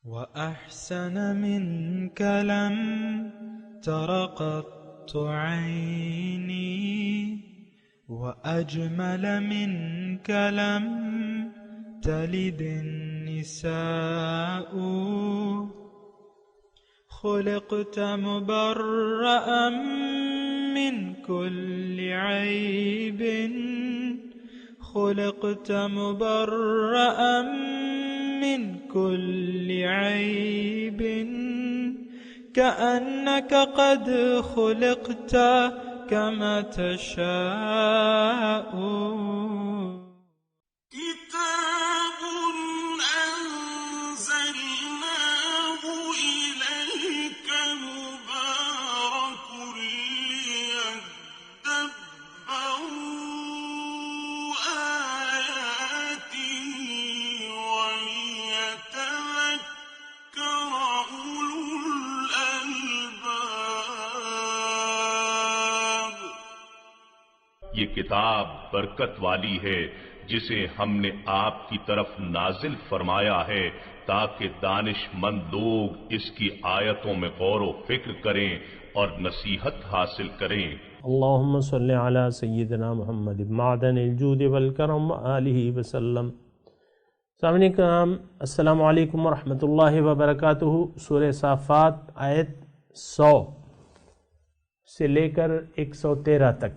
وأحسن منك لم تر قط عيني وأجمل منك لم تلد النساء خلقت مبرأ من كل عيب خلقت مبرأ من كل عيب كأنك قد خلقت كما تشاء كتاب أنزلناه إليك مبارك ليدبروا آياته وليتذكر أولو الألباب. یہ کتاب برکت والی ہے جسے ہم نے آپ کی طرف نازل فرمایا ہے تاکہ دانش مند لوگ اس کی آیتوں میں غور و فکر کریں اور نصیحت حاصل کریں. اللہم صلی علی سیدنا محمد معدن الجود والکرم آلہ وسلم. سامعین کرام، السلام علیکم ورحمۃ اللہ وبرکاتہ. سورہ صافات آیت 100 سے لے کر 113 تک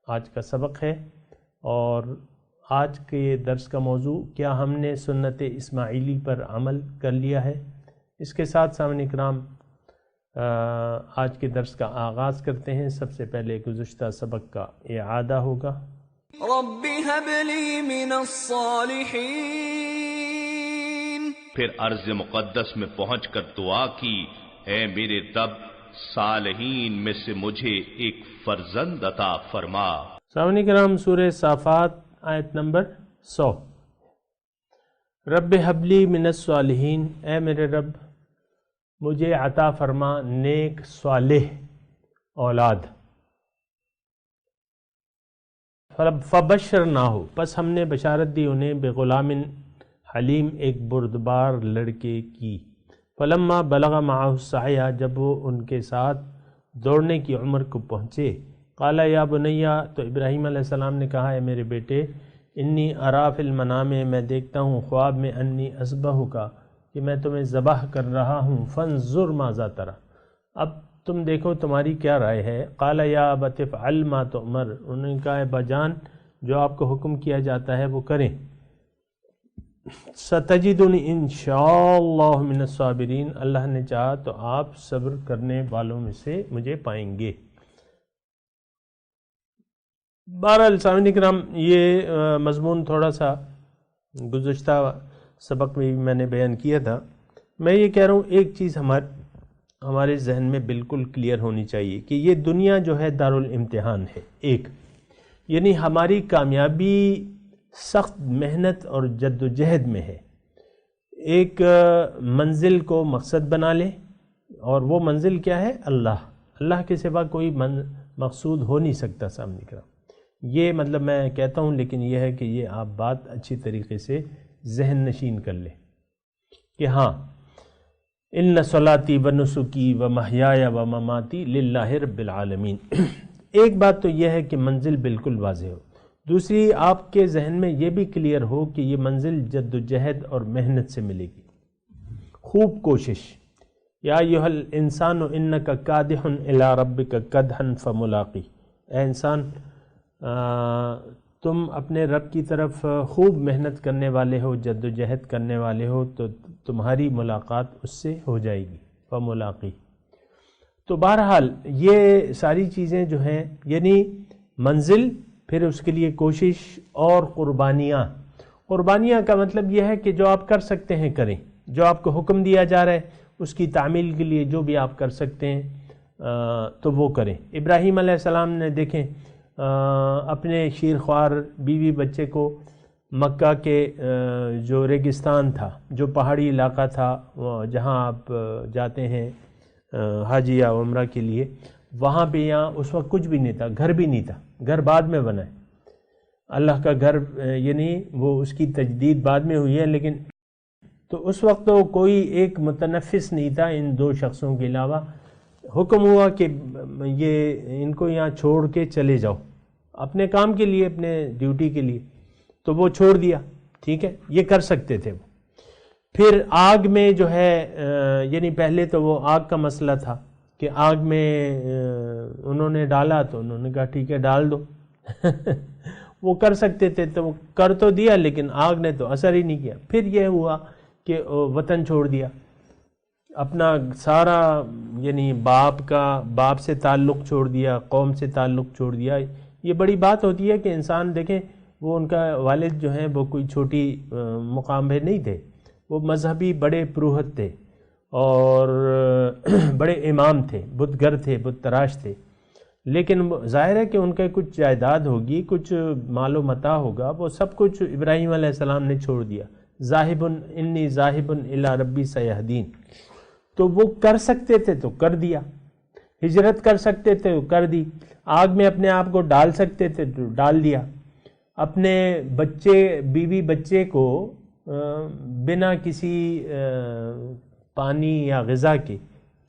آج کا سبق ہے، اور آج کے درس کا موضوع کیا ہم نے سنت اسماعیلی پر عمل کر لیا ہے. اس کے ساتھ سامعین کرام آج کے درس کا آغاز کرتے ہیں. سب سے پہلے گزشتہ سبق کا اعادہ ہوگا. رب هب لي من الصالحين. پھر عرض مقدس میں پہنچ کر دعا کی، اے میرے رب صالحین میں سے مجھے ایک فرزند عطا فرما. سامعین کرام، سورہ صافات آیت نمبر 100. رب حب لی من الصالحین، اے میرے رب مجھے عطا فرما نیک صالح اولاد. فبشرناہ، پس ہم نے بشارت دی انہیں بغلام حلیم، ایک بردبار لڑکے کی. فلما بلغ معہ السعی، جب وہ ان کے ساتھ دوڑنے کی عمر کو پہنچے، قال یا بنیا، تو ابراہیم علیہ السلام نے کہا اے میرے بیٹے، انی ارا فی المنام، میں دیکھتا ہوں خواب میں، انی اذبحک، کہ میں تمہیں ذبح کر رہا ہوں. فانظر ماذا تری، اب تم دیکھو تمہاری کیا رائے ہے. قال یا ابت افعل ما تؤمر، انہوں نے کہا اے باجان جو آپ کو حکم کیا جاتا ہے وہ کریں. ستجدنی انشاءاللہ من الصابرین، اللہ نے چاہا تو آپ صبر کرنے والوں میں سے مجھے پائیں گے. بہرحال سامعین کرام، یہ مضمون تھوڑا سا گزشتہ سبق میں بھی میں نے بیان کیا تھا. میں یہ کہہ رہا ہوں ایک چیز ہمارے ذہن میں بالکل کلیئر ہونی چاہیے کہ یہ دنیا جو ہے دارالامتحان ہے. ایک یعنی ہماری کامیابی سخت محنت اور جد و جہد میں ہے. ایک منزل کو مقصد بنا لے، اور وہ منزل کیا ہے؟ اللہ. اللہ کے سوا کوئی مقصود ہو نہیں سکتا. سامنے کرام یہ مطلب میں کہتا ہوں، لیکن یہ ہے کہ یہ آپ بات اچھی طریقے سے ذہن نشین کر لیں کہ ہاں ان صلاتی و نسکی و محیای و مماتی للہ رب العالمین. ایک بات تو یہ ہے کہ منزل بالکل واضح ہو. دوسری، آپ کے ذہن میں یہ بھی کلیئر ہو کہ یہ منزل جد و جہد اور محنت سے ملے گی، خوب کوشش. یا ایھا الانسان انک کادح الی ربک کدحا فملاقی، اے انسان تم اپنے رب کی طرف خوب محنت کرنے والے ہو، جد و جہد کرنے والے ہو، تو تمہاری ملاقات اس سے ہو جائے گی. فملاقی. تو بہرحال یہ ساری چیزیں جو ہیں، یعنی منزل، پھر اس کے لیے کوشش اور قربانیاں. قربانیاں کا مطلب یہ ہے کہ جو آپ کر سکتے ہیں کریں، جو آپ کو حکم دیا جا رہا ہے اس کی تعمیل کے لیے جو بھی آپ کر سکتے ہیں تو وہ کریں. ابراہیم علیہ السلام نے دیکھیں اپنے شیرخوار بیوی بچے کو مکہ کے جو ریگستان تھا، جو پہاڑی علاقہ تھا جہاں آپ جاتے ہیں حج یا عمرہ کے لیے، وہاں پہ یہاں اس وقت کچھ بھی نہیں تھا، گھر بھی نہیں تھا. گھر بعد میں بنا ہے اللہ کا گھر، یعنی وہ اس کی تجدید بعد میں ہوئی ہے، لیکن تو اس وقت تو کوئی ایک متنفس نہیں تھا ان دو شخصوں کے علاوہ. حکم ہوا کہ یہ ان کو یہاں چھوڑ کے چلے جاؤ اپنے کام کے لیے، اپنے ڈیوٹی کے لیے. تو وہ چھوڑ دیا. ٹھیک ہے، یہ کر سکتے تھے وہ. پھر آگ میں جو ہے یعنی پہلے تو وہ آگ کا مسئلہ تھا کہ آگ میں انہوں نے ڈالا تو انہوں نے کہا ٹھیک ہے ڈال دو. وہ کر سکتے تھے تو وہ کر تو دیا، لیکن آگ نے تو اثر ہی نہیں کیا. پھر یہ ہوا کہ وطن چھوڑ دیا، اپنا سارا یعنی باپ سے تعلق چھوڑ دیا، قوم سے تعلق چھوڑ دیا. یہ بڑی بات ہوتی ہے کہ انسان دیکھیں، وہ ان کا والد جو ہیں وہ کوئی چھوٹی مقام پہ نہیں تھے، وہ مذہبی بڑے پروہت تھے اور بڑے امام تھے، بت گر تھے، بت تراش تھے. لیکن ظاہر ہے کہ ان کا کچھ جائیداد ہوگی، کچھ مال و متاع ہوگا، وہ سب کچھ ابراہیم علیہ السلام نے چھوڑ دیا. ذاہب انی ذاہب الی ربی سیہدین. تو وہ کر سکتے تھے تو کر دیا، ہجرت کر سکتے تھے تو کر دی، آگ میں اپنے آپ کو ڈال سکتے تھے تو ڈال دیا، اپنے بیوی بچے کو بنا کسی پانی یا غذا کے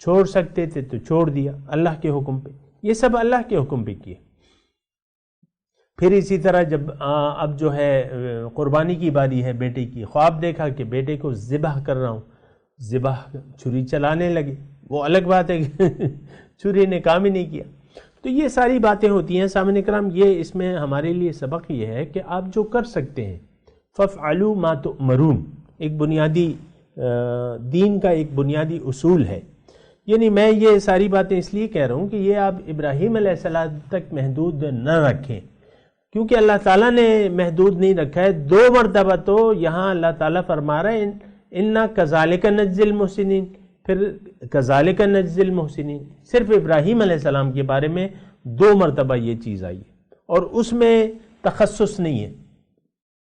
چھوڑ سکتے تھے تو چھوڑ دیا اللہ کے حکم پہ. یہ سب اللہ کے حکم پہ کیے. پھر اسی طرح جب اب جو ہے قربانی کی باری ہے بیٹے کی، خواب دیکھا کہ بیٹے کو ذبح کر رہا ہوں، ذبح چھری چلانے لگے. وہ الگ بات ہے کہ چھری نے کام ہی نہیں کیا. تو یہ ساری باتیں ہوتی ہیں سامعین کرام. یہ اس میں ہمارے لیے سبق یہ ہے کہ آپ جو کر سکتے ہیں فَافْعَلُوا مَا تُؤْمَرُونَ، ایک بنیادی دین کا ایک بنیادی اصول ہے. یعنی میں یہ ساری باتیں اس لیے کہہ رہا ہوں کہ یہ آپ ابراہیم علیہ السلام تک محدود نہ رکھیں، کیونکہ اللہ تعالیٰ نے محدود نہیں رکھا ہے. 2 مرتبہ تو یہاں اللہ تعالیٰ فرما رہا ہے اِنَّا كَذَلِكَ نَجْزِي الْمُحْسِنِينَ، پھر كَذَلِكَ نَجْزِي الْمُحْسِنِينَ. صرف ابراہیم علیہ السلام کے بارے میں 2 مرتبہ یہ چیز آئی ہے، اور اس میں تخصص نہیں ہے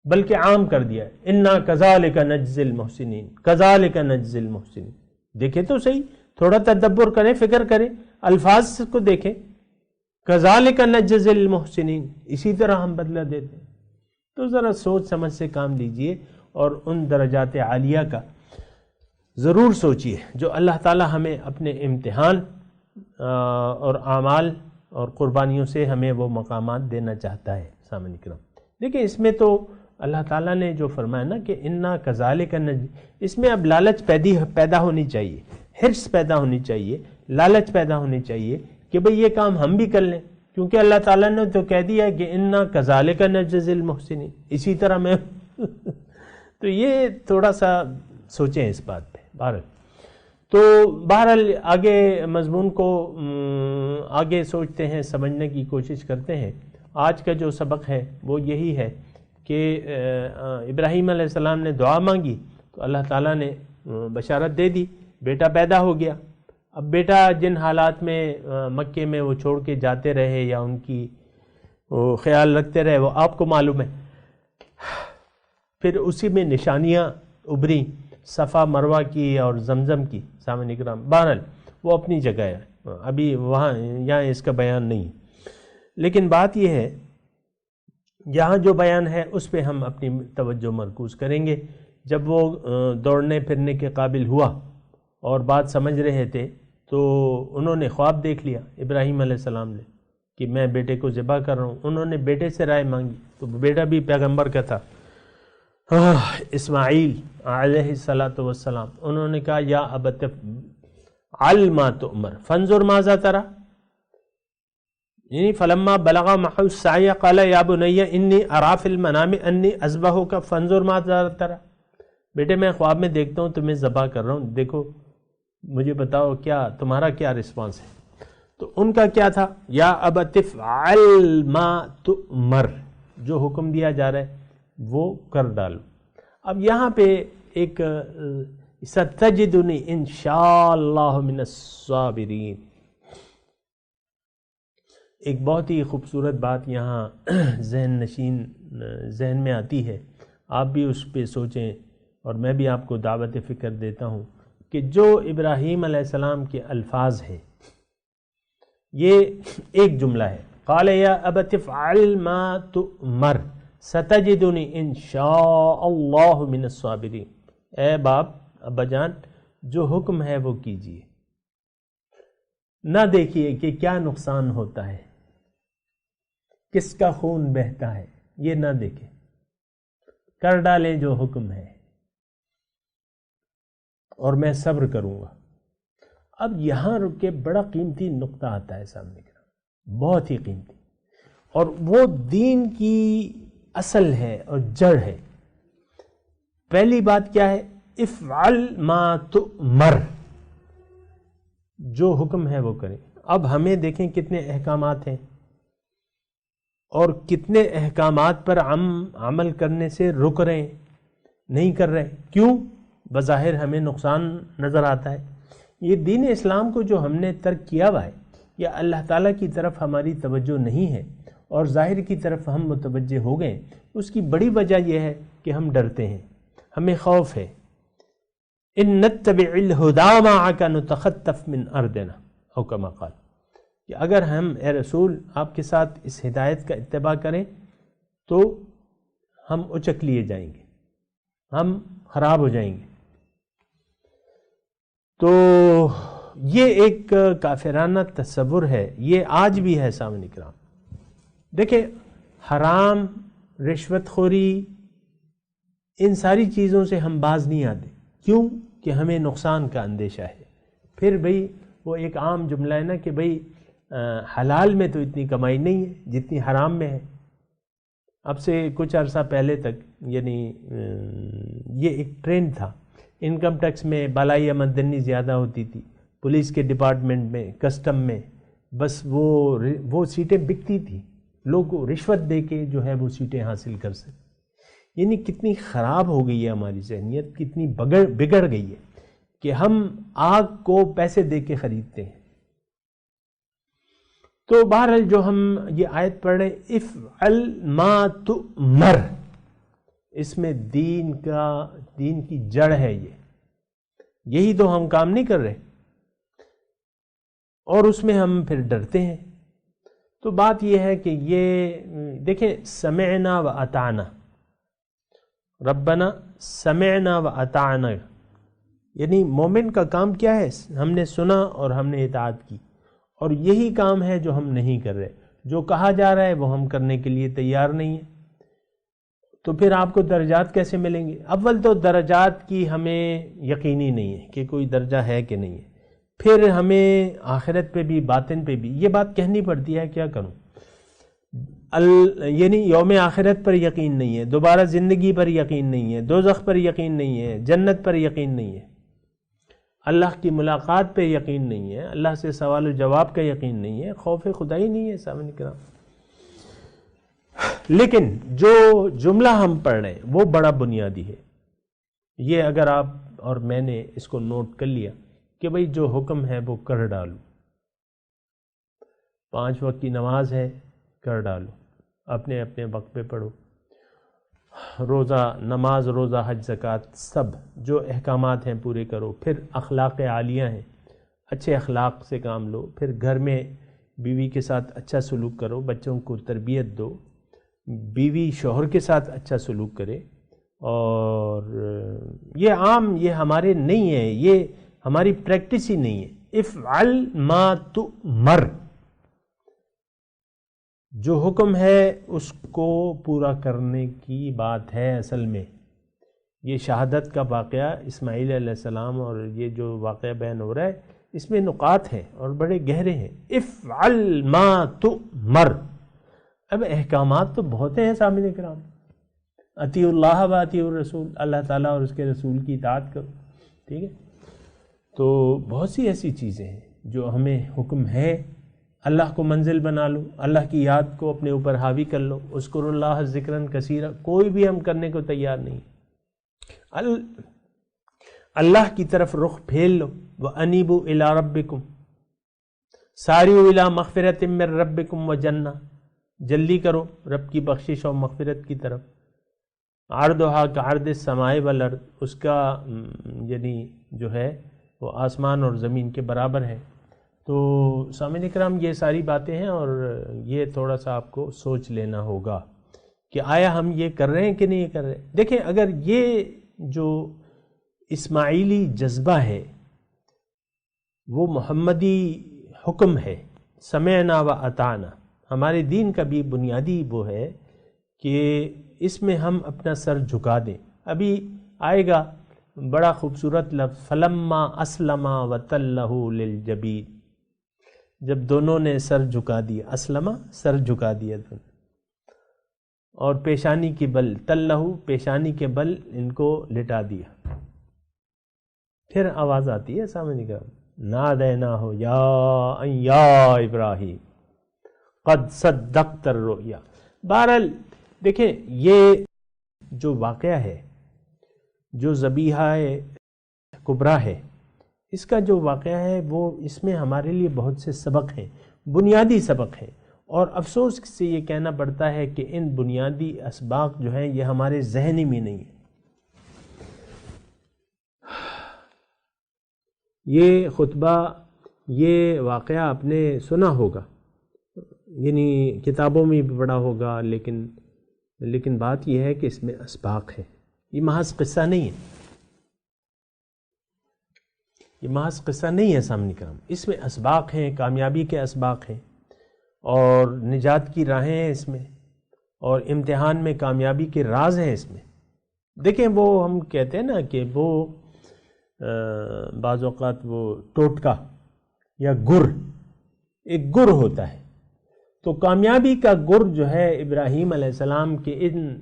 بلکہ عام کر دیا ہے. اِنَّا كَذَلِكَ نَجْزِي الْمُحْسِنِينَ كَذَلِكَ نَجْزِي الْمُحْسِنِينَ. دیکھیں تو صحیح، تھوڑا تدبر کریں، فکر کریں، الفاظ کو دیکھیں. كَذَلِكَ نَجْزِي الْمُحْسِنِينَ، اسی طرح ہم بدلہ دیتے ہیں. تو ذرا سوچ سمجھ سے کام لیجئے اور ان درجات عالیہ کا ضرور سوچئے جو اللہ تعالی ہمیں اپنے امتحان اور اعمال اور قربانیوں سے ہمیں وہ مقامات دینا چاہتا ہے. سامعین کرام دیکھیں، اس میں تو اللہ تعالیٰ نے جو فرمایا نا کہ اِنَّا كَذَلِكَ نَجْزِي، اس میں اب لالچ پیدا ہونی چاہیے، حرص پیدا ہونی چاہیے، لالچ پیدا ہونی چاہیے کہ بھئی یہ کام ہم بھی کر لیں، کیونکہ اللہ تعالیٰ نے تو کہہ دیا ہے کہ اِنَّا كَذَلِكَ نَجْزِي الْمُحْسِنِينَ، اسی طرح میں تو یہ تھوڑا سا سوچیں اس بات پہ. بہرحال آگے مضمون کو آگے سوچتے ہیں، سمجھنے کی کوشش کرتے ہیں. آج کا جو سبق ہے وہ یہی ہے کہ ابراہیم علیہ السلام نے دعا مانگی تو اللہ تعالیٰ نے بشارت دے دی، بیٹا پیدا ہو گیا. اب بیٹا جن حالات میں مکے میں وہ چھوڑ کے جاتے رہے یا ان کی وہ خیال رکھتے رہے وہ آپ کو معلوم ہے. پھر اسی میں نشانیاں ابھری صفا مروہ کی اور زمزم کی. سامعین کرام بہرحال وہ اپنی جگہ ہے، ابھی یہاں اس کا بیان نہیں. لیکن بات یہ ہے یہاں جو بیان ہے اس پہ ہم اپنی توجہ مرکوز کریں گے. جب وہ دوڑنے پھرنے کے قابل ہوا اور بات سمجھ رہے تھے تو انہوں نے خواب دیکھ لیا ابراہیم علیہ السلام نے کہ میں بیٹے کو ذبح کر رہا ہوں. انہوں نے بیٹے سے رائے مانگی تو بیٹا بھی پیغمبر کا تھا، اسماعیل علیہ السلام. انہوں نے کہا یا ابت افعل ما تؤمر فانظر ماذا ترى، یعنی فلما بلغ معه السعی قال یا بنی انی ارى فی المنام انی اذبحک فانظر ماذا ترى. بیٹے میں خواب میں دیکھتا ہوں تمہیں ذبح کر رہا ہوں، دیکھو مجھے بتاؤ کیا تمہارا کیا رسپانس ہے. تو ان کا کیا تھا، یا ابت افعل ما تؤمر، جو حکم دیا جا رہا ہے وہ کر ڈالو. اب یہاں پہ ایک ستجدنی انشاءاللہ من الصابرین، ایک بہت ہی خوبصورت بات یہاں ذہن میں آتی ہے. آپ بھی اس پہ سوچیں اور میں بھی آپ کو دعوت فکر دیتا ہوں کہ جو ابراہیم علیہ السلام کے الفاظ ہیں، یہ ایک جملہ ہے، قال یا ابت افعل ما تؤمر ستجدنی انشاء اللہ من الصابرین. اے باپ ابا جان جو حکم ہے وہ کیجیے، نہ دیکھیے کہ کیا نقصان ہوتا ہے، کس کا خون بہتا ہے، یہ نہ دیکھیں، کر ڈالیں جو حکم ہے اور میں صبر کروں گا۔ اب یہاں رک کے بڑا قیمتی نقطہ آتا ہے سامنے کا، بہت ہی قیمتی، اور وہ دین کی اصل ہے اور جڑ ہے۔ پہلی بات کیا ہے؟ افعل ما تؤمر، جو حکم ہے وہ کریں۔ اب ہمیں دیکھیں کتنے احکامات ہیں اور کتنے احکامات پر عمل کرنے سے رک رہے ہیں، نہیں کر رہے۔ کیوں؟ بظاہر ہمیں نقصان نظر آتا ہے۔ یہ دین اسلام کو جو ہم نے ترک کیا ہوا ہے، یا اللہ تعالیٰ کی طرف ہماری توجہ نہیں ہے اور ظاہر کی طرف ہم متوجہ ہو گئے، اس کی بڑی وجہ یہ ہے کہ ہم ڈرتے ہیں، ہمیں خوف ہے۔ ان نتبع الہدی معک نتخطف من ارضنا، او کما قال، کہ اگر ہم اے رسول آپ کے ساتھ اس ہدایت کا اتباع کریں تو ہم اچک لیے جائیں گے، ہم خراب ہو جائیں گے۔ تو یہ ایک کافرانہ تصور ہے، یہ آج بھی ہے سامنے کرام۔ دیکھیں حرام، رشوت خوری، ان ساری چیزوں سے ہم باز نہیں آتے۔ کیوں؟ کہ ہمیں نقصان کا اندیشہ ہے۔ پھر بھئی وہ ایک عام جملہ ہے نا کہ بھئی حلال میں تو اتنی کمائی نہیں ہے جتنی حرام میں ہے۔ اب سے کچھ عرصہ پہلے تک یعنی یہ ایک ٹرینڈ تھا، انکم ٹیکس میں بالائی آمدنی زیادہ ہوتی تھی، پولیس کے ڈپارٹمنٹ میں، کسٹم میں، بس وہ سیٹیں بکتی تھیں، لوگ رشوت دے کے جو ہے وہ سیٹیں حاصل کر سکتے۔ یعنی کتنی خراب ہو گئی ہے ہماری ذہنیت، کتنی بگڑ گئی ہے کہ ہم آگ کو پیسے دے کے خریدتے ہیں۔ تو بہرحال جو ہم یہ آیت پڑھ رہے ہیں افعل ما تؤمر، اس میں دین کی جڑ ہے، یہی تو ہم کام نہیں کر رہے اور اس میں ہم پھر ڈرتے ہیں۔ تو بات یہ ہے کہ یہ دیکھیں سمعنا و اطعنا، ربنا سمعنا و اطعنا، یعنی مومن کا کام کیا ہے؟ ہم نے سنا اور ہم نے اطاعت کی، اور یہی کام ہے جو ہم نہیں کر رہے۔ جو کہا جا رہا ہے وہ ہم کرنے کے لیے تیار نہیں ہیں، تو پھر آپ کو درجات کیسے ملیں گے؟ اول تو درجات کی ہمیں یقینی نہیں ہے کہ کوئی درجہ ہے کہ نہیں ہے، پھر ہمیں آخرت پہ بھی باطن پہ بھی یہ بات کہنی پڑتی ہے، کیا کروں؟ یعنی یوم آخرت پر یقین نہیں ہے، دوبارہ زندگی پر یقین نہیں ہے، دوزخ پر یقین نہیں ہے، جنت پر یقین نہیں ہے، اللہ کی ملاقات پہ یقین نہیں ہے، اللہ سے سوال و جواب کا یقین نہیں ہے، خوف خدا ہی نہیں ہے سامنے کرام۔ لیکن جو جملہ ہم پڑھ رہے ہیں وہ بڑا بنیادی ہے۔ یہ اگر آپ اور میں نے اس کو نوٹ کر لیا کہ بھئی جو حکم ہے وہ کر ڈالو، 5 وقت کی نماز ہے کر ڈالو، اپنے اپنے وقت پہ پڑھو، روزہ، نماز، روزہ، حج، زکوٰۃ، سب جو احکامات ہیں پورے کرو، پھر اخلاق عالیہ ہیں، اچھے اخلاق سے کام لو، پھر گھر میں بیوی کے ساتھ اچھا سلوک کرو، بچوں کو تربیت دو، بیوی شوہر کے ساتھ اچھا سلوک کرے۔ اور یہ عام، یہ ہمارے نہیں ہے، یہ ہماری پریکٹس ہی نہیں ہے۔ افعل ما تؤمر، جو حکم ہے اس کو پورا کرنے کی بات ہے۔ اصل میں یہ شہادت کا واقعہ اسماعیل علیہ السلام اور یہ جو واقعہ بیان ہو رہا ہے اس میں نقاط ہیں اور بڑے گہرے ہیں۔ افعل ما تؤمر، اب احکامات تو بہت ہیں سامعین کرام، اطیعوا اللہ و اطیعوا الرسول، اللہ تعالیٰ اور اس کے رسول کی اطاعت کرو، ٹھیک ہے؟ تو بہت سی ایسی چیزیں ہیں جو ہمیں حکم ہے۔ اللہ کو منزل بنا لو، اللہ کی یاد کو اپنے اوپر حاوی کر لو، اذکروا اللہ ذکرا کثیرا، کوئی بھی ہم کرنے کو تیار نہیں۔ اللہ کی طرف رخ پھیر لو، وَأَنِيبُوا إِلَىٰ رَبِّكُمْ سَارِعُوا إِلَىٰ مَغْفِرَةٍ مِّن رَبِّكُمْ وَجَنَّةٍ، جلدی کرو رب کی بخشش اور مغفرت کی طرف۔ عرضها كعرض السماء والارض، اس کا یعنی جو ہے وہ آسمان اور زمین کے برابر ہے۔ تو سامعین کرام یہ ساری باتیں ہیں اور یہ تھوڑا سا آپ کو سوچ لینا ہوگا کہ آیا ہم یہ کر رہے ہیں کہ نہیں کر رہے۔ دیکھیں اگر یہ جو اسماعیلی جذبہ ہے، وہ محمدی حکم ہے، سمعنا و اطعنا، ہمارے دین کا بھی بنیادی وہ ہے کہ اس میں ہم اپنا سر جھکا دیں۔ ابھی آئے گا بڑا خوبصورت لفظ فلما اسلما وتلہ للجبین، جب دونوں نے سر جھکا دیا، اسلما سر جھکا دیا دونوں، اور پیشانی کے بل، تلہ پیشانی کے بل ان کو لٹا دیا۔ پھر آواز آتی ہے سامنے کا نادیناہ یا ابراہیم قد صدقت الرؤیا۔ بہرحال دیکھیں یہ جو واقعہ ہے، جو ذبیحہ کبریٰ ہے، اس کا جو واقعہ ہے وہ اس میں ہمارے لیے بہت سے سبق ہیں، بنیادی سبق ہیں، اور افسوس سے یہ کہنا پڑتا ہے کہ ان بنیادی اسباق جو ہیں یہ ہمارے ذہن میں نہیں ہیں۔ یہ خطبہ، یہ واقعہ آپ نے سنا ہوگا، یعنی کتابوں میں بھی پڑھا ہوگا، لیکن بات یہ ہے کہ اس میں اسباق ہے، یہ محض قصہ نہیں ہے، یہ محض قصہ نہیں ہے سامنے کرام، اس میں اسباق ہیں، کامیابی کے اسباق ہیں، اور نجات کی راہیں ہیں اس میں، اور امتحان میں کامیابی کے راز ہیں اس میں۔ دیکھیں وہ ہم کہتے ہیں نا کہ وہ بعض اوقات وہ ٹوٹکا یا گر، ایک گر ہوتا ہے، تو کامیابی کا گر جو ہے ابراہیم علیہ السلام کے ان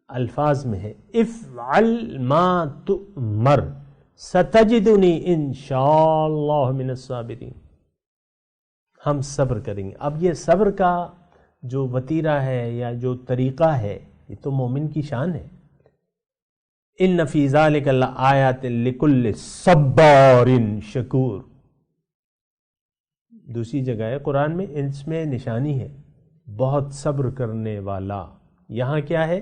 الفاظ میں ہے، افعل ما تؤمر ستجدنی انشاءاللہ من الصابرین، ہم صبر کریں گے۔ اب یہ صبر کا جو وتیرہ ہے یا جو طریقہ ہے، یہ تو مومن کی شان ہے۔ ان فی ذلک لآیات لکل صبار شکور، دوسری جگہ ہے قرآن میں، اس میں نشانی ہے بہت صبر کرنے والا، یہاں کیا ہے؟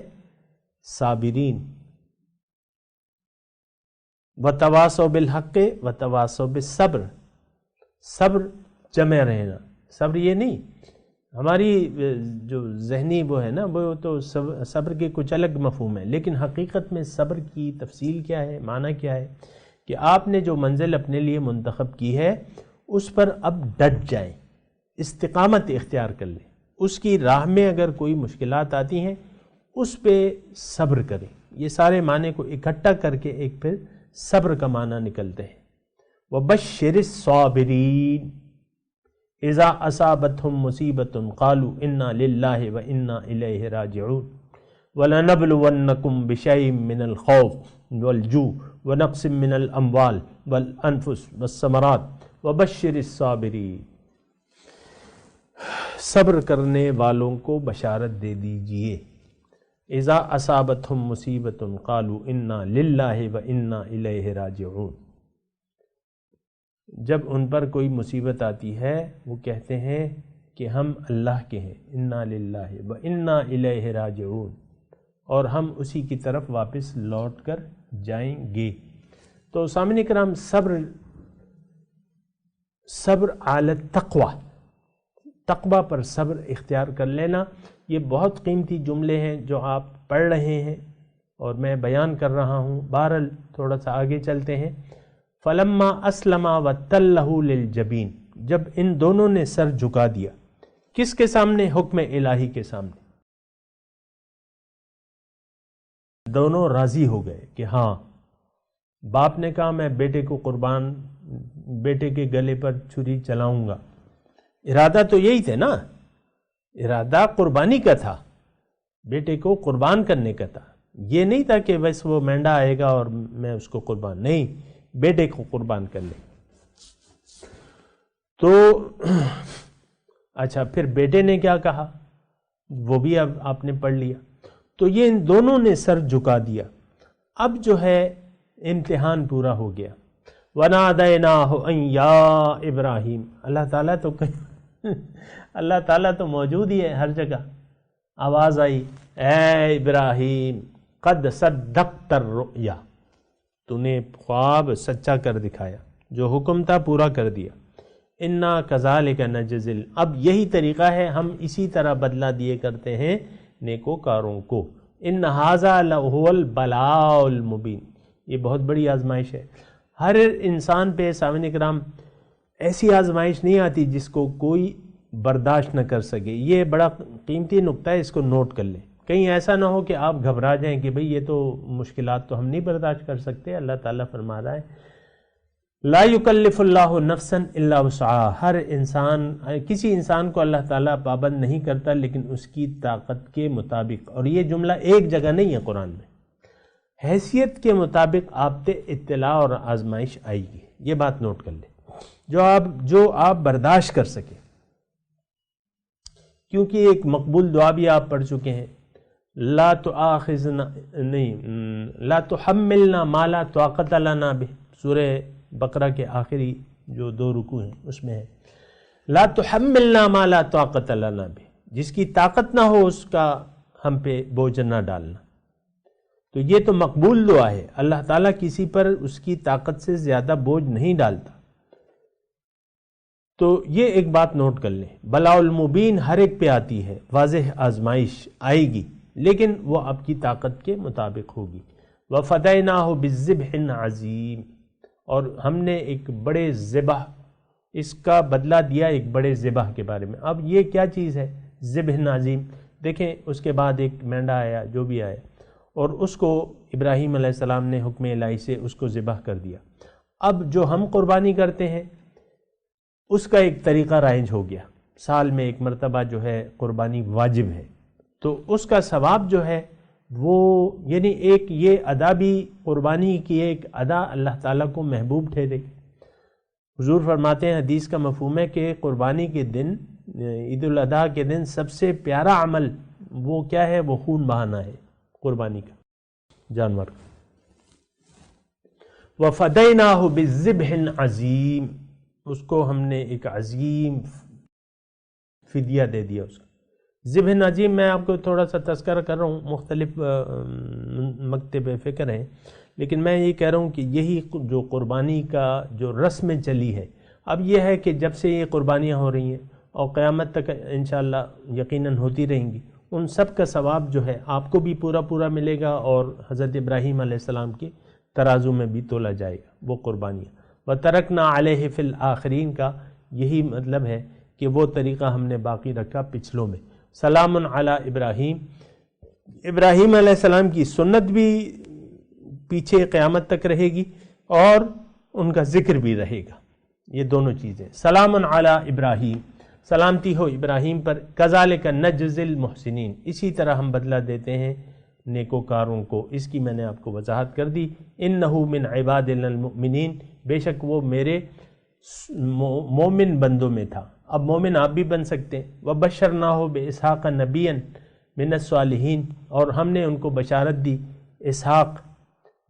صابرین۔ وتواصوا بالحق وتواصوا بالصبر، صبر جمع رہنا، صبر یہ نہیں ہماری جو ذہنی وہ ہے نا، وہ تو صبر کے کچھ الگ مفہوم ہے، لیکن حقیقت میں صبر کی تفصیل کیا ہے، معنی کیا ہے کہ آپ نے جو منزل اپنے لیے منتخب کی ہے اس پر اب ڈٹ جائیں، استقامت اختیار کر لیں، اس کی راہ میں اگر کوئی مشکلات آتی ہیں اس پہ صبر کریں۔ یہ سارے معنی کو اکٹھا کر کے ایک پھر صبر کا معنی نکلتے ہیں۔ وَبَشِّرِ الصَّابِرِينَ اذا اصابتهم مصیبت قالوا انا للہ وانا الیہ راجعون وَلَنَبْلُوَنَّكُمْ بِشَيْءٍ مِّنَ الْخَوْفِ وَالْجُوعِ وَنَقْصٍ مِّنَ الْأَمْوَالِ وَالْأَنفُسِ وَالثَّمَرَاتِ وَبَشِّرِ الصَّابِرِينَ، صبر کرنے والوں کو بشارت دے دیجئے۔ اذا اصابتهم مصیبت قالوا انا للہ وانا الیہ راجعون، جب ان پر کوئی مصیبت آتی ہے وہ کہتے ہیں کہ ہم اللہ کے ہیں، انا للہ وانا الیہ راجعون، اور ہم اسی کی طرف واپس لوٹ کر جائیں گے۔ تو سامعین کرام، صبر علی التقوی، تقوی پر صبر اختیار کر لینا، یہ بہت قیمتی جملے ہیں جو آپ پڑھ رہے ہیں اور میں بیان کر رہا ہوں۔ بہرحال تھوڑا سا آگے چلتے ہیں۔ فلما اسلما وتلہ للجبین، جب ان دونوں نے سر جھکا دیا، کس کے سامنے؟ حکم الہی کے سامنے۔ دونوں راضی ہو گئے کہ ہاں، باپ نے کہا میں بیٹے کو قربان، بیٹے کے گلے پر چھری چلاؤں گا، ارادہ تو یہی تھا نا، ارادہ قربانی کا تھا، بیٹے کو قربان کرنے کا تھا، یہ نہیں تھا کہ بس وہ مینڈا آئے گا اور میں اس کو قربان، نہیں، بیٹے کو قربان کر لیں۔ تو اچھا، پھر بیٹے نے کیا کہا وہ بھی اب آپ نے پڑھ لیا۔ تو یہ ان دونوں نے سر جھکا دیا، اب جو ہے امتحان پورا ہو گیا۔ وَنَادَيْنَاهُ أَن يَا ابراہیم، اللہ تعالیٰ تو موجود ہی ہے ہر جگہ، آواز آئی، اے ابراہیم قد صدقت الرؤیا، تو نے خواب سچا کر دکھایا، جو حکم تھا پورا کر دیا۔ انا کذالک نجزی، اب یہی طریقہ ہے، ہم اسی طرح بدلہ دیے کرتے ہیں نیکوکاروں کو۔ ان ھذا لہو البلاء المبین، یہ بہت بڑی آزمائش ہے. ہر انسان پہ سامعین کرام ایسی آزمائش نہیں آتی جس کو کوئی برداشت نہ کر سکے. یہ بڑا قیمتی نقطہ ہے، اس کو نوٹ کر لیں. کہیں ایسا نہ ہو کہ آپ گھبرا جائیں کہ بھئی یہ تو مشکلات تو ہم نہیں برداشت کر سکتے. اللہ تعالیٰ فرما رہا ہے لا یکلف اللہ نفسا الا وسعہا. ہر انسان، کسی انسان کو اللہ تعالیٰ پابند نہیں کرتا لیکن اس کی طاقت کے مطابق. اور یہ جملہ ایک جگہ نہیں ہے قرآن میں، حیثیت کے مطابق آپ پہ اطلاع اور آزمائش آئے گی. یہ بات نوٹ کر لیں، جو آپ برداشت کر سکیں. کیونکہ ایک مقبول دعا بھی آپ پڑھ چکے ہیں، لا تؤاخذنا لا تحملنا ما لا طاقت لنا به. سورہ بقرہ کے آخری جو 2 رکوع ہیں اس میں ہے لا تحملنا ما لا طاقت لنا به، جس کی طاقت نہ ہو اس کا ہم پہ بوجھ نہ ڈالنا. تو یہ تو مقبول دعا ہے. اللہ تعالیٰ کسی پر اس کی طاقت سے زیادہ بوجھ نہیں ڈالتا. تو یہ ایک بات نوٹ کر لیں، بلاء المبین ہر ایک پہ آتی ہے، واضح آزمائش آئے گی لیکن وہ آپ کی طاقت کے مطابق ہوگی. وَفَدَيْنَاهُ بِالذِّبْحٍ عَظِيمٍ. اور ہم نے ایک بڑے ذبح، اس کا بدلہ دیا ایک بڑے ذبح کے بارے میں. اب یہ کیا چیز ہے ذبح عظیم؟ دیکھیں اس کے بعد ایک مینڈا آیا جو بھی آیا اور اس کو ابراہیم علیہ السلام نے حکم الہی سے اس کو ذبح کر دیا. اب جو ہم قربانی کرتے ہیں اس کا ایک طریقہ رائج ہو گیا. سال میں ایک مرتبہ جو ہے قربانی واجب ہے، تو اس کا ثواب جو ہے وہ یعنی ایک یہ ادا بھی قربانی کی ایک ادا اللہ تعالیٰ کو محبوب ٹھہرے. حضور فرماتے ہیں حدیث کا مفہوم ہے کہ قربانی کے دن، عید الاضحیٰ کے دن سب سے پیارا عمل وہ کیا ہے؟ وہ خون بہانا ہے قربانی کا جانور. وَفَدَيْنَاهُ بِالذِّبْحٍ عَظِيمٍ. اس کو ہم نے ایک عظیم فدیہ دے دیا. اس کا ذبح عظیم میں آپ کو تھوڑا سا تذکرہ کر رہا ہوں، مختلف مکتب فکر ہیں، لیکن میں یہ کہہ رہا ہوں کہ یہی جو قربانی کا جو رسم چلی ہے، اب یہ ہے کہ جب سے یہ قربانیاں ہو رہی ہیں اور قیامت تک انشاءاللہ یقیناً ہوتی رہیں گی، ان سب کا ثواب جو ہے آپ کو بھی پورا ملے گا اور حضرت ابراہیم علیہ السلام کے ترازو میں بھی تولا جائے گا وہ قربانیاں. وَتَرَكْنَا عَلَيْهِ فِي الْآخِرِينَ کا یہی مطلب ہے کہ وہ طریقہ ہم نے باقی رکھا پچھلوں میں. سلام علی ابراہیم، ابراہیم علیہ السلام کی سنت بھی پیچھے قیامت تک رہے گی اور ان کا ذکر بھی رہے گا. یہ دونوں چیزیں. سلام علی ابراہیم، سلامتی ہو ابراہیم پر. کذالک نجزی المحسنین، اسی طرح ہم بدلہ دیتے ہیں نیکوکاروں کو. اس کی میں نے آپ کو وضاحت کر دی. انہ من عبادنا المؤمنین، بے شک وہ میرے مومن بندوں میں تھا. اب مومن آپ بھی بن سکتے ہیں. وبشرناہ باسحاق نبیا من الصالحین، اور ہم نے ان کو بشارت دی اسحاق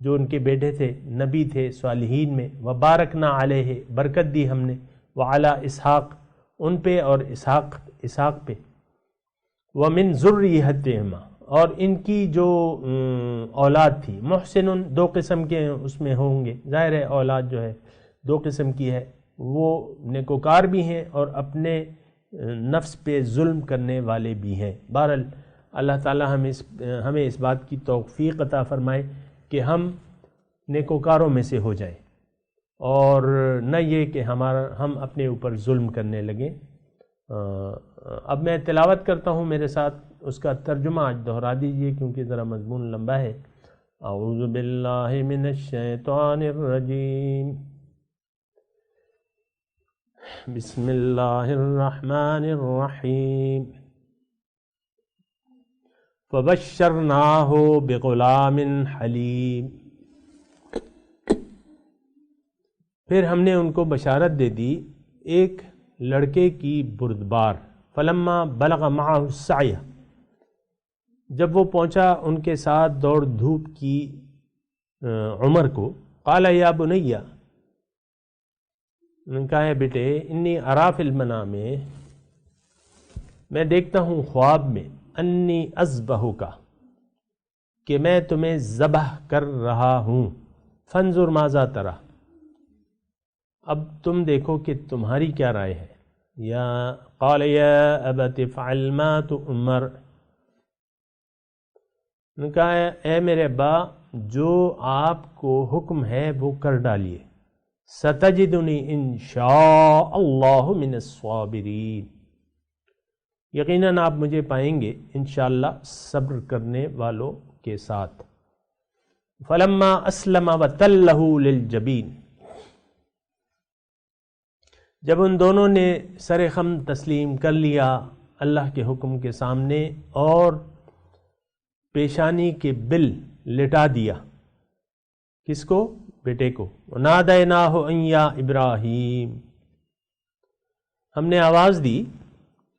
جو ان کے بیٹے تھے، نبی تھے صالحین میں. وبارکنا علیہ، برکت دی ہم نے. وعلی اسحاق، ان پہ اور اسحاق پہ. ومن ذریتہما، اور ان کی جو اولاد تھی. محسن 2 قسم کے اس میں ہوں گے، ظاہر ہے اولاد جو ہے 2 قسم کی ہے، وہ نیکوکار بھی ہیں اور اپنے نفس پہ ظلم کرنے والے بھی ہیں. بہرحال اللہ تعالی ہمیں اس بات کی توفیق عطا فرمائے کہ ہم نیکوکاروں میں سے ہو جائیں اور نہ یہ کہ ہم اپنے اوپر ظلم کرنے لگیں. اب میں تلاوت کرتا ہوں، میرے ساتھ اس کا ترجمہ آج دہرا دیجئے کیونکہ ذرا مضمون لمبا ہے. اعوذ باللہ من الشیطان الرجیم، بسم اللہ الرحمن الرحیم. فبشرناہ بغلام حلیم، پھر ہم نے ان کو بشارت دے دی ایک لڑکے کی بردبار. فلما بلغ معہ السعی، جب وہ پہنچا ان کے ساتھ دوڑ دھوپ کی عمر کو. قال یا بنیہ، نے کہا ہے بیٹے، انی ارا فی المنام، میں دیکھتا ہوں خواب میں، انی اذبحک، کہ میں تمہیں ذبح کر رہا ہوں. فانظر ماذا تری، اب تم دیکھو کہ تمہاری کیا رائے ہے. یا قال یا ابت افعل ما تؤمر، نے کہا اے میرے ابا جو آپ کو حکم ہے وہ کر ڈالیے. ستجدنی انشاء اللہ من الصابرین، یقیناً آپ مجھے پائیں گے انشاءاللہ صبر کرنے والوں کے ساتھ. فلما اسلم وتلہ للجبین، جب ان دونوں نے سر خم تسلیم کر لیا اللہ کے حکم کے سامنے اور پیشانی کے بل لٹا دیا. کس کو؟ بیٹے کو. ونادیناہ ان یا ابراہیم، ہم نے آواز دی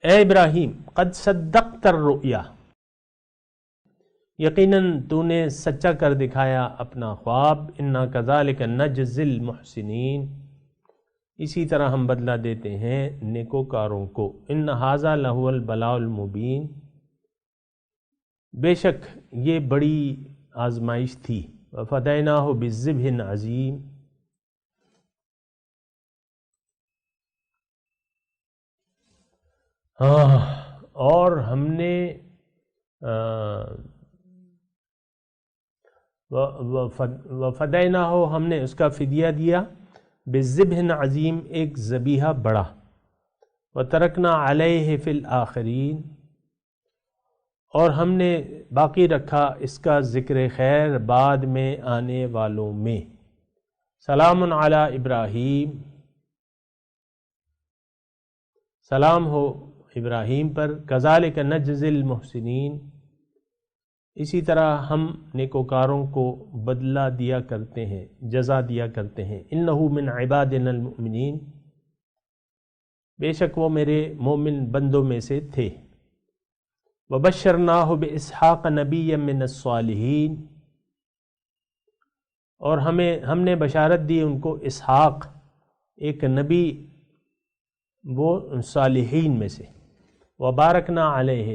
اے ابراہیم، قد صدقت الرؤیا، یقیناً تو نے سچا کر دکھایا اپنا خواب. انا کذالک نجزی المحسنین، اسی طرح ہم بدلہ دیتے ہیں نیکوکاروں کو. ان ھذا لہو البلاء المبین، بے شک یہ بڑی آزمائش تھی. وفدیناہ بذبح عظیم، اور ہم نے وفدیناہ، ہم نے اس کا فدیہ دیا، بذبح عظیم، ایک ذبیحہ بڑا. وترکنا علیہ فی الآخرین، اور ہم نے باقی رکھا اس کا ذکر خیر بعد میں آنے والوں میں. سلام علی ابراہیم، سلام ہو ابراہیم پر. کذالک نجزی المحسنین، اسی طرح ہم نیکوکاروں کو بدلہ دیا کرتے ہیں، جزا دیا کرتے ہیں. انہ من عبادنا المؤمنین، بے شک وہ میرے مومن بندوں میں سے تھے. وبشرناہ باسحاق نبیا من الصالحین، اور ہم نے بشارت دی ان کو اسحاق، ایک نبی وہ صالحین میں سے. وبارکنا علیہ،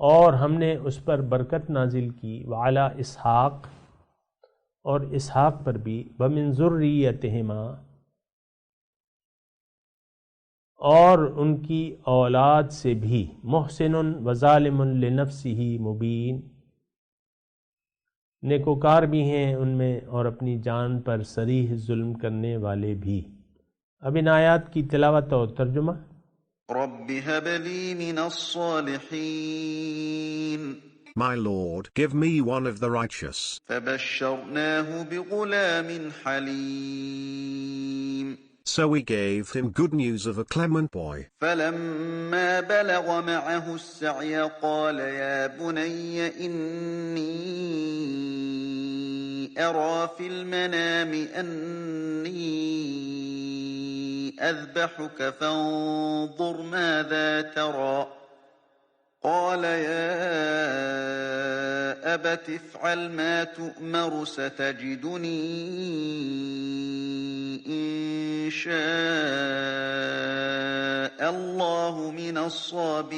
اور ہم نے اس پر برکت نازل کی. وعلی اسحاق، اور اسحاق پر بھی. ومن ذریتہما، اور ان کی اولاد سے بھی. محسن وظالم لنفسہ مبین، نیکوکار بھی ہیں ان میں اور اپنی جان پر صریح ظلم کرنے والے بھی. اب ان آیات کی تلاوت اور ترجمہ. رب هب لي من الصالحين My Lord, give me one of the righteous. فبشرناه بغلام Halim So we gave him good news of a clement boy. فلما بلغ معه السعي قال يا بني إني أرى في المنام أني أذبحك فانظر ماذا ترى. قال يا أبت افعل ما تؤمر ستجدني إن شاء الله من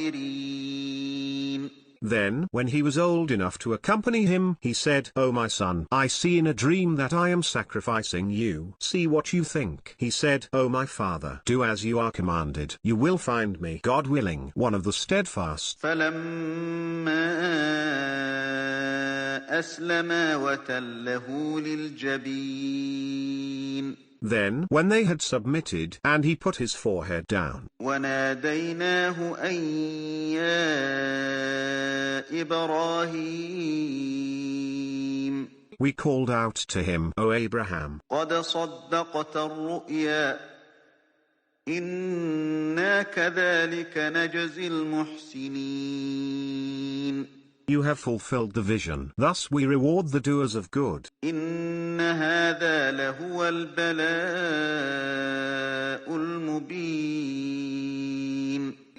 الصابرين. Then, when he was old enough to accompany him, he said, O my son, I see in a dream that I am sacrificing you. See what you think. He said, O my father, do as you are commanded. You will find me, God willing, one of the steadfast. فلما أسلما وتله للجبين. Then, when they had submitted, and he put his forehead down, وناديناه أن يا إبراهيم. we called out to him, O Abraham, قد صدقت الرؤيا إنا كذلك نجزي المحسنين. you have fulfilled the vision. Thus we reward the doers of good. إن هذا لهو البلاء المبين.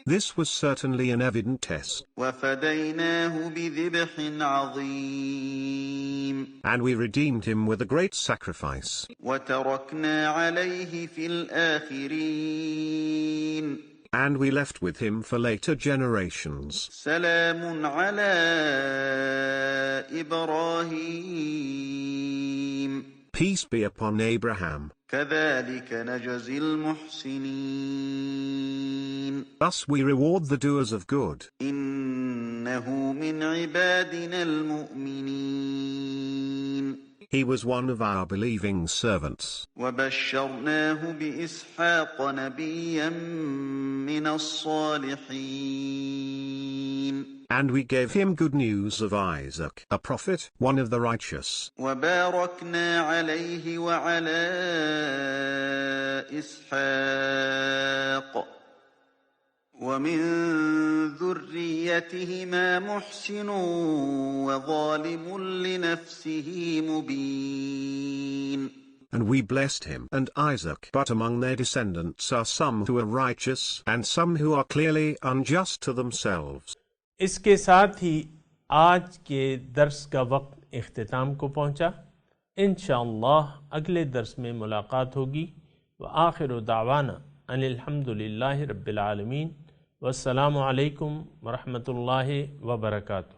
This was certainly an evident test. وفديناه بذبح عظيم. And we redeemed him with a great sacrifice. وتركنا عليه في الآخرين. And we left with him for later generations. سلام على إبراهيم. Peace be upon Abraham. كذلك نجزي المحسنين. Thus we reward the doers of good. إن إنه من عبادنا المؤمنين. He was one of our believing servants. وبشرناه بإسحاق نبيا من الصالحين. And we gave him good news of Isaac, a prophet, one of the righteous. وباركنا عليه وعلى إسحاق ومن ذريتهما محسن وظالم لنفسه مبين. And we blessed him and Isaac, but among their descendants are some who are righteous and some who are clearly unjust to themselves. اس کے ساتھ ہی آج کے درس کا وقت اختتام کو پہنچا. انشاءاللہ اگلے درس میں ملاقات ہوگی. وآخر دعوانا ان الحمد للہ رب العالمین. والسلام علیکم ورحمۃ اللہ وبرکاتہ.